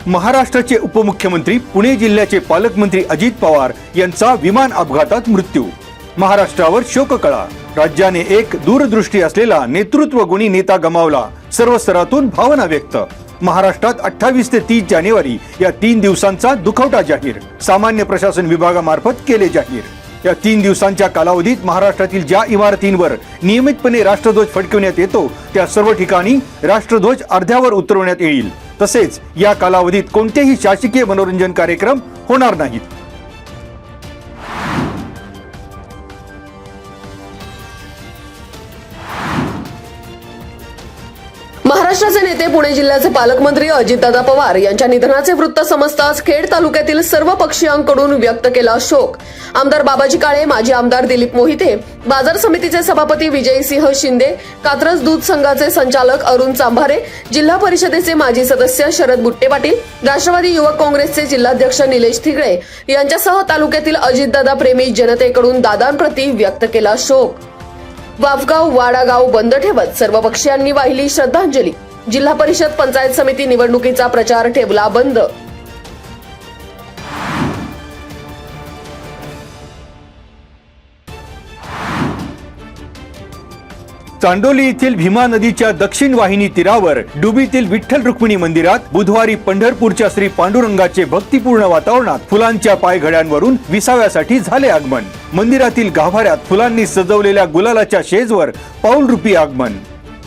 महाराष्ट्राचे उपमुख्यमंत्री पुणे जिल्ह्याचे पालकमंत्री अजित पवार यांचा विमान अपघातात मृत्यू। महाराष्ट्रावर शोककळा। राज्याने एक दूरदृष्टी असलेला नेतृत्वगुणी नेता गमावला। सर्व स्तरातून भावना व्यक्त। महाराष्ट्रात 28 ते 30 जानेवारी या 3 दिवसांचा दुखवटा जाहीर। सामान्य प्रशासन विभागामार्फत केले जाहीर। या 3 दिवसांच्या कालावधीत महाराष्ट्रातील ज्या इमारतींवर नियमितपणे राष्ट्रध्वज फडकवण्यात येतो त्या सर्व ठिकाणी राष्ट्रध्वज अर्ध्यावर उतरवण्यात येईल। तसेच या कालावधीत कोणतेही शासकीय मनोरंजन कार्यक्रम होणार नाहीत। महाराष्ट्राचे नेते पुणे जिल्ह्याचे पालकमंत्री अजितदादा पवार यांच्या निधनाचे वृत्त समजताच खेड तालुक्यातील सर्व पक्षीयांकडून व्यक्त केला शोक। आमदार बाबाजी काळे, माजी आमदार दिलीप मोहिते, बाजार समितीचे सभापती विजयसिंह शिंदे, कात्रज दूध संघाचे संचालक अरुण चांभारे, जिल्हा परिषदेचे माजी सदस्य शरद बुट्टे पाटील, राष्ट्रवादी युवक काँग्रेसचे जिल्हाध्यक्ष निलेश थिगळे यांच्यासह तालुक्यातील अजितदादा प्रेमी जनतेकडून दादांप्रती व्यक्त केला शोक। वाफगाव वाडागाव बंद ठेवत सर्व पक्षीयांनी वाहिली श्रद्धांजली। जिल्हा परिषद पंचायत समिती निवडणुकीचा प्रचार ठेवला बंद। चांडोली येथील भीमा नदीच्या दक्षिण वाहिनी तीरावर डुबीतील विठ्ठल रुक्मिणी मंदिरात बुधवारी पंढरपूरच्या श्री पांडुरंगाचे भक्तिपूर्ण वातावरणात फुलांच्या पायघड्यांवरून विसाव्यासाठी झाले आगमन। मंदिरातील गाभाऱ्यात फुलांनी सजवलेल्या गुलालाच्या शेजवर पाऊलरूपी आगमन।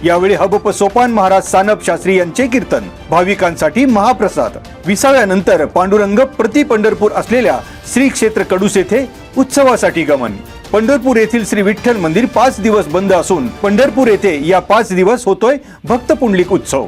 यावेळी हबप सोपान महाराज सानप शास्त्री यांचे कीर्तन, भाविकांसाठी महाप्रसाद। विसाव्यानंतर पांडुरंग प्रति पंढरपूर असलेल्या श्री क्षेत्र कडूस येथे उत्सवासाठी गमन। पंढरपूर येथील श्री विठ्ठल मंदिर 5 दिवस बंद असून पंढरपूर येथे या 5 दिवस होतोय भक्त पुंडलिक उत्सव।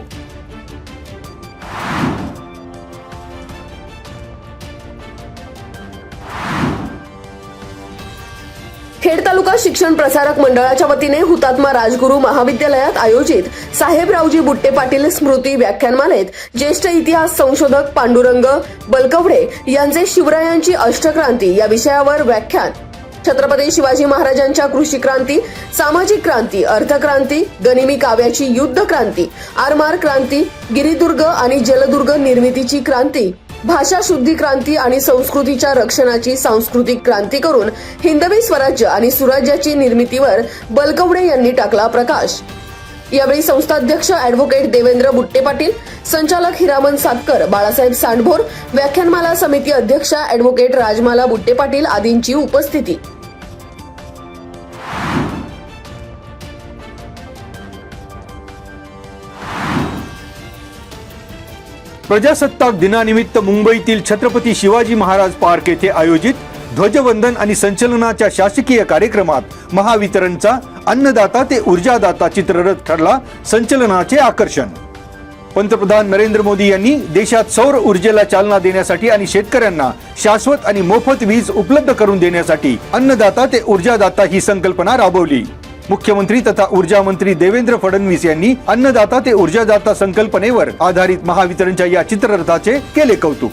खेड तालुका शिक्षण प्रसारक मंडळाच्या वतीने हुतात्मा राजगुरू महाविद्यालयात आयोजित साहेबरावजी बुट्टे पाटील स्मृती व्याख्यानमालेत ज्येष्ठ इतिहास संशोधक पांडुरंग बलकवडे यांचे शिवरायांची अष्टक्रांती या विषयावर व्याख्यान। छत्रपती शिवाजी महाराजांच्या कृषी क्रांती, सामाजिक क्रांती, अर्थक्रांती, गनिमी काव्याची युद्ध क्रांती, आरमार क्रांती, गिरिदुर्ग आणि जलदुर्ग निर्मितीची क्रांती, भाषा शुद्धी क्रांती आणि संस्कृतीच्या रक्षणाची सांस्कृतिक क्रांती करून हिंदवी स्वराज्य आणि सुराज्याची निर्मितीवर बलकवडे यांनी टाकला प्रकाश। यावेळी संस्थाध्यक्ष ॲडव्होकेट देवेंद्र बुट्टे पाटील, संचालक हिरामन सातकर, बाळासाहेब सांडभोर, व्याख्यानमाला समिती अध्यक्षा ॲडव्होकेट राजमाला बुट्टे पाटील आदींची उपस्थिती। प्रजासत्ताक दिनानिमित्त मुंबईतील छत्रपती शिवाजी महाराज पार्क येथे आयोजित ध्वजवंदन आणि संचलनाच्या शासकीय कार्यक्रमात महावितरणचा अन्नदाता ते ऊर्जादाता चित्ररथ ठरला संचलनाचे आकर्षण। पंतप्रधान नरेंद्र मोदी यांनी देशात सौर ऊर्जेला चालना देण्यासाठी आणि शेतकऱ्यांना शाश्वत आणि मोफत वीज उपलब्ध करून देण्यासाठी अन्नदाता ते ऊर्जादाता ही संकल्पना राबवली। मुख्यमंत्री तथा ऊर्जा मंत्री देवेंद्र फडणवीस यांनी अन्नदाता ते ऊर्जादाता संकल्पनेवर आधारित महावितरणच्या या चित्ररथाचे केले कौतुक।